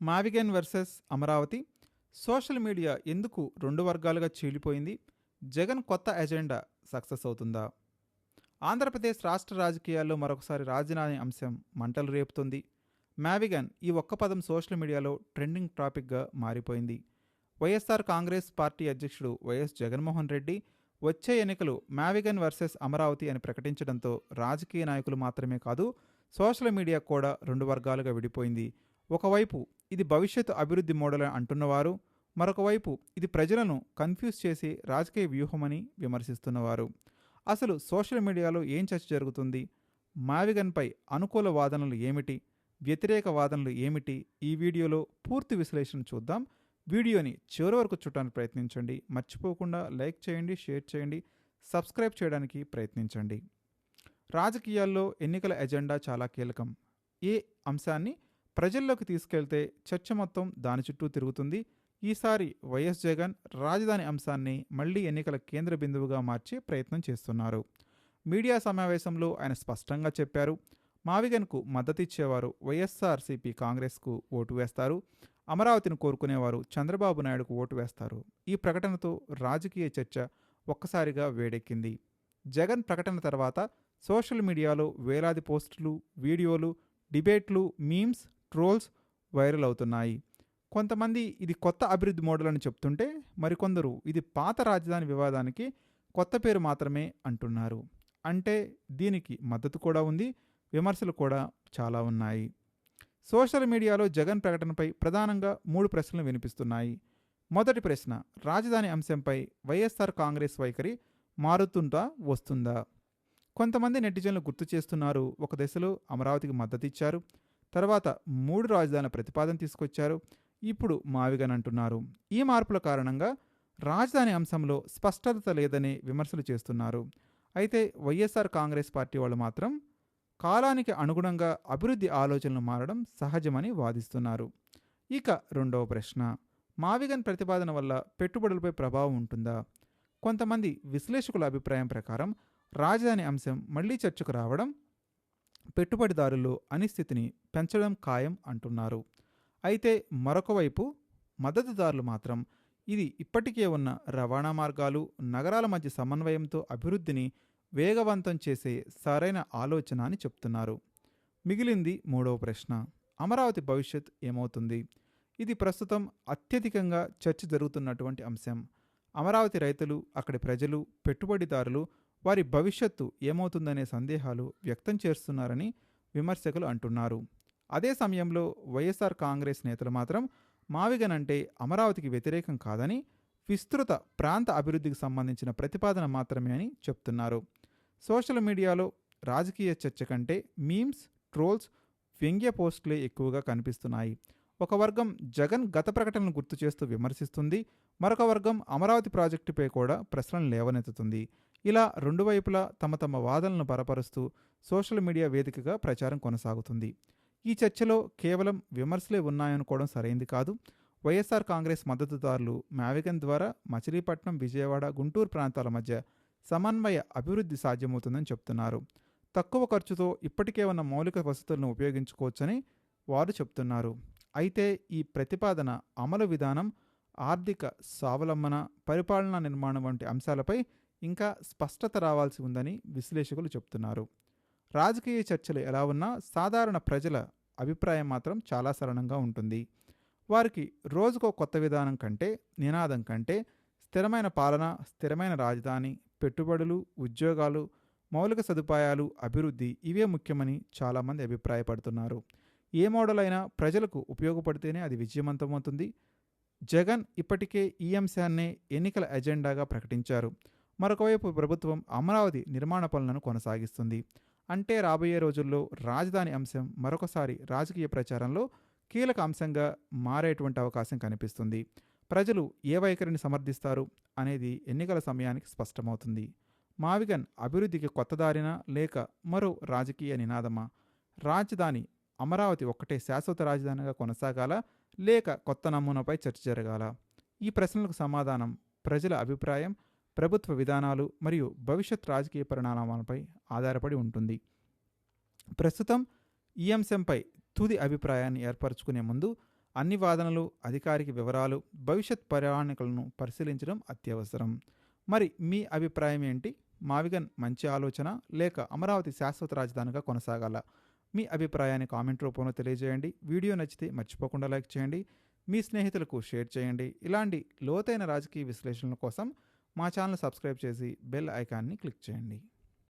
మావిగన్ versus Amaravati. Social media ఎందుకు రెండు వర్గాలుగా చీలిపోయింది? జగన్ కొత్త ఎజెండా సక్సెస్ అవుతుందా? ఆంధ్రప్రదేశ్ రాష్ట్ర రాజకీయాల్లో మరొకసారి రాజధాని అంశం మంటలు రేపుతుంది. మావిగన్ ఈ ఒక్క పదం సోషల్ మీడియాలో ట్రెండింగ్ టాపిక్గా మారిపోయింది. వైఎస్ఆర్ కాంగ్రెస్ పార్టీ అధ్యక్షుడు వైఎస్ జగన్మోహన్ రెడ్డి వచ్చే ఎన్నికలు మావిగన్ వర్సెస్ అమరావతి అని ప్రకటించడంతో రాజకీయ నాయకులు మాత్రమే కాదు, సోషల్ మీడియా కూడా రెండు వర్గాలుగా విడిపోయింది. ఒకవైపు ఇది భవిష్యత్తు అభివృద్ధి మోడల్ అంటున్నవారు, మరొకవైపు ఇది ప్రజలను కన్ఫ్యూజ్ చేసి రాజకీయ వ్యూహమని విమర్శిస్తున్నవారు. అసలు సోషల్ మీడియాలో ఏం చర్చ జరుగుతుంది? మావిగన్పై అనుకూల వాదనలు ఏమిటి, వ్యతిరేక వాదనలు ఏమిటి? ఈ వీడియోలో పూర్తి విశ్లేషణ చూద్దాం. వీడియోని చివరి వరకు చూడటానికి ప్రయత్నించండి. మర్చిపోకుండా లైక్ చేయండి, షేర్ చేయండి, సబ్స్క్రైబ్ చేయడానికి ప్రయత్నించండి. రాజకీయాల్లో ఎన్నికల ఎజెండా చాలా కీలకం. ఏ అంశాన్ని ప్రజల్లోకి తీసుకెళ్తే చర్చ మొత్తం దాని చుట్టూ తిరుగుతుంది. ఈసారి వైఎస్ జగన్ రాజధాని అంశాన్ని మళ్లీ ఎన్నికల కేంద్ర బిందువుగా మార్చే ప్రయత్నం చేస్తున్నారు. మీడియా సమావేశంలో ఆయన స్పష్టంగా చెప్పారు, మావిగన్కు మద్దతిచ్చేవారు వైఎస్ఆర్సీపీ కాంగ్రెస్కు ఓటు వేస్తారు, అమరావతిని కోరుకునేవారు చంద్రబాబు నాయుడుకు ఓటు వేస్తారు. ఈ ప్రకటనతో రాజకీయ చర్చ ఒక్కసారిగా వేడెక్కింది. జగన్ ప్రకటన తర్వాత సోషల్ మీడియాలో వేలాది పోస్టులు, వీడియోలు, డిబేట్లు, మీమ్స్, ట్రోల్స్ వైరల్ అవుతున్నాయి. కొంతమంది ఇది కొత్త అభివృద్ధి మోడల్ అని చెప్తుంటే, మరికొందరు ఇది పాత రాజధాని వివాదానికి కొత్త పేరు మాత్రమే అంటున్నారు. అంటే దీనికి మద్దతు కూడా ఉంది, విమర్శలు కూడా చాలా ఉన్నాయి. సోషల్ మీడియాలో జగన్ ప్రకటనపై ప్రధానంగా 3 ప్రశ్నలు వినిపిస్తున్నాయి. మొదటి ప్రశ్న, రాజధాని అంశంపై వైఎస్ఆర్ కాంగ్రెస్ వైఖరి మారుతుందా, వస్తుందా? కొంతమంది నెటిజన్లు గుర్తు చేస్తున్నారు, ఒక దశలో అమరావతికి మద్దతిచ్చారు, తర్వాత 3 రాజధానుల ప్రతిపాదన తీసుకొచ్చారు, ఇప్పుడు మావిగన్ అంటున్నారు. ఈ మార్పుల కారణంగా రాజధాని అంశంలో స్పష్టత లేదని విమర్శలు చేస్తున్నారు. అయితే వైఎస్ఆర్ కాంగ్రెస్ పార్టీ వాళ్ళు మాత్రం కాలానికి అనుగుణంగా అభివృద్ధి ఆలోచనలు మారడం సహజమని వాదిస్తున్నారు. ఇక రెండవ ప్రశ్న, మావిగన్ ప్రతిపాదన వల్ల పెట్టుబడులపై ప్రభావం ఉంటుందా? కొంతమంది విశ్లేషకుల అభిప్రాయం ప్రకారం రాజధాని అంశం మళ్లీ చర్చకు రావడం పెట్టుబడిదారుల్లో అనిశ్చితిని పెంచడం ఖాయం అంటున్నారు. అయితే మరొక వైపు మద్దతుదారులు మాత్రం ఇది ఇప్పటికే ఉన్న రవాణా మార్గాలు, నగరాల మధ్య సమన్వయంతో అభివృద్ధిని వేగవంతం చేసే సరైన ఆలోచన అని చెప్తున్నారు. మిగిలింది మూడవ ప్రశ్న, అమరావతి భవిష్యత్ ఏమవుతుంది? ఇది ప్రస్తుతం అత్యధికంగా చర్చ జరుగుతున్నటువంటి అంశం. అమరావతి రైతులు, అక్కడి ప్రజలు, పెట్టుబడిదారులు వారి భవిష్యత్తు ఏమవుతుందనే సందేహాలు వ్యక్తం చేస్తున్నారని విమర్శకులు అంటున్నారు. అదే సమయంలో వైఎస్ఆర్ కాంగ్రెస్ నేతలు మాత్రం మావిగన్ అంటే అమరావతికి వ్యతిరేకం కాదని, విస్తృత ప్రాంత అభివృద్ధికి సంబంధించిన ప్రతిపాదన మాత్రమే అని చెప్తున్నారు. సోషల్ మీడియాలో రాజకీయ చర్చ కంటే మీమ్స్, ట్రోల్స్, వ్యంగ్య పోస్టులే ఎక్కువగా కనిపిస్తున్నాయి. ఒక వర్గం జగన్ గత ప్రకటనను గుర్తు చేస్తూ విమర్శిస్తుంది, మరొక వర్గం అమరావతి ప్రాజెక్టుపై కూడా ప్రశ్నలు లేవనెత్తుతుంది. ఇలా రెండు వైపులా తమ తమ వాదనలను బలపరుస్తూ సోషల్ మీడియా వేదికగా ప్రచారం కొనసాగుతుంది. ఈ చర్చలో కేవలం విమర్శలే ఉన్నాయనుకోవడం సరైంది కాదు. వైఎస్ఆర్ కాంగ్రెస్ మద్దతుదారులు మావిగన్ ద్వారా మచిలీపట్నం, విజయవాడ, గుంటూరు ప్రాంతాల మధ్య సమన్వయ అభివృద్ధి సాధ్యమవుతుందని చెప్తున్నారు. తక్కువ ఖర్చుతో ఇప్పటికే ఉన్న మౌలిక వసతులను ఉపయోగించుకోవచ్చని వారు చెప్తున్నారు. అయితే ఈ ప్రతిపాదన అమలు విధానం, ఆర్థిక స్వావలంబన, పరిపాలనా నిర్మాణం వంటి అంశాలపై ఇంకా స్పష్టత రావాల్సి ఉందని విశ్లేషకులు చెప్తున్నారు. రాజకీయ చర్చలు ఎలా ఉన్నా సాధారణ ప్రజల అభిప్రాయం మాత్రం చాలా సరళంగా ఉంటుంది. వారికి రోజుకో కొత్త విధానం కంటే, నినాదం కంటే స్థిరమైన పాలన, స్థిరమైన రాజధాని, పెట్టుబడులు, ఉద్యోగాలు, మౌలిక సదుపాయాలు, అభివృద్ధి ఇవే ముఖ్యమని చాలామంది అభిప్రాయపడుతున్నారు. ఏ మోడల్ అయినా ప్రజలకు ఉపయోగపడితేనే అది విజయవంతమవుతుంది. జగన్ ఇప్పటికే ఈ అంశాన్నే ఎన్నికల ఎజెండాగా ప్రకటించారు. మరొకవైపు ప్రభుత్వం అమరావతి నిర్మాణ పనులను కొనసాగిస్తుంది. అంటే రాబోయే రోజుల్లో రాజధాని అంశం మరొకసారి రాజకీయ ప్రచారంలో కీలక అంశంగా మారేటువంటి అవకాశం కనిపిస్తుంది. ప్రజలు ఏ వైఖరిని సమర్థిస్తారు అనేది ఎన్నికల సమయానికి స్పష్టమవుతుంది. మావిగన్ అభివృద్ధికి కొత్త దారినా, లేక మరో రాజకీయ నినాదమా? రాజధాని అమరావతి ఒక్కటే శాశ్వత రాజధానిగా కొనసాగాలా, లేక కొత్త నమూనాపై చర్చ జరగాల? ఈ ప్రశ్నలకు సమాధానం ప్రజల అభిప్రాయం, ప్రభుత్వ విధానాలు మరియు భవిష్యత్ రాజకీయ పరిణామాలపై ఆధారపడి ఉంటుంది. ప్రస్తుతం ఈ అంశంపై తుది అభిప్రాయాన్ని ఏర్పరచుకునే ముందు అన్ని వాదనలు, అధికారిక వివరాలు, భవిష్యత్ ప్రణాళికలను పరిశీలించడం అత్యవసరం. మరి మీ అభిప్రాయం ఏంటి? మావిగన్ మంచి ఆలోచన లేక అమరావతి శాశ్వత రాజధానిగా కొనసాగాల? మీ అభిప్రాయాన్ని కామెంట్ రూపంలో తెలియజేయండి. వీడియో నచ్చితే మర్చిపోకుండా లైక్ చేయండి. మీ స్నేహితులకు షేర్ చేయండి. ఇలాంటి లోతైన రాజకీయ విశ్లేషణల కోసం మా ఛానల్ సబ్స్క్రైబ్ చేసి బెల్ ఐకాన్ని క్లిక్ చేయండి.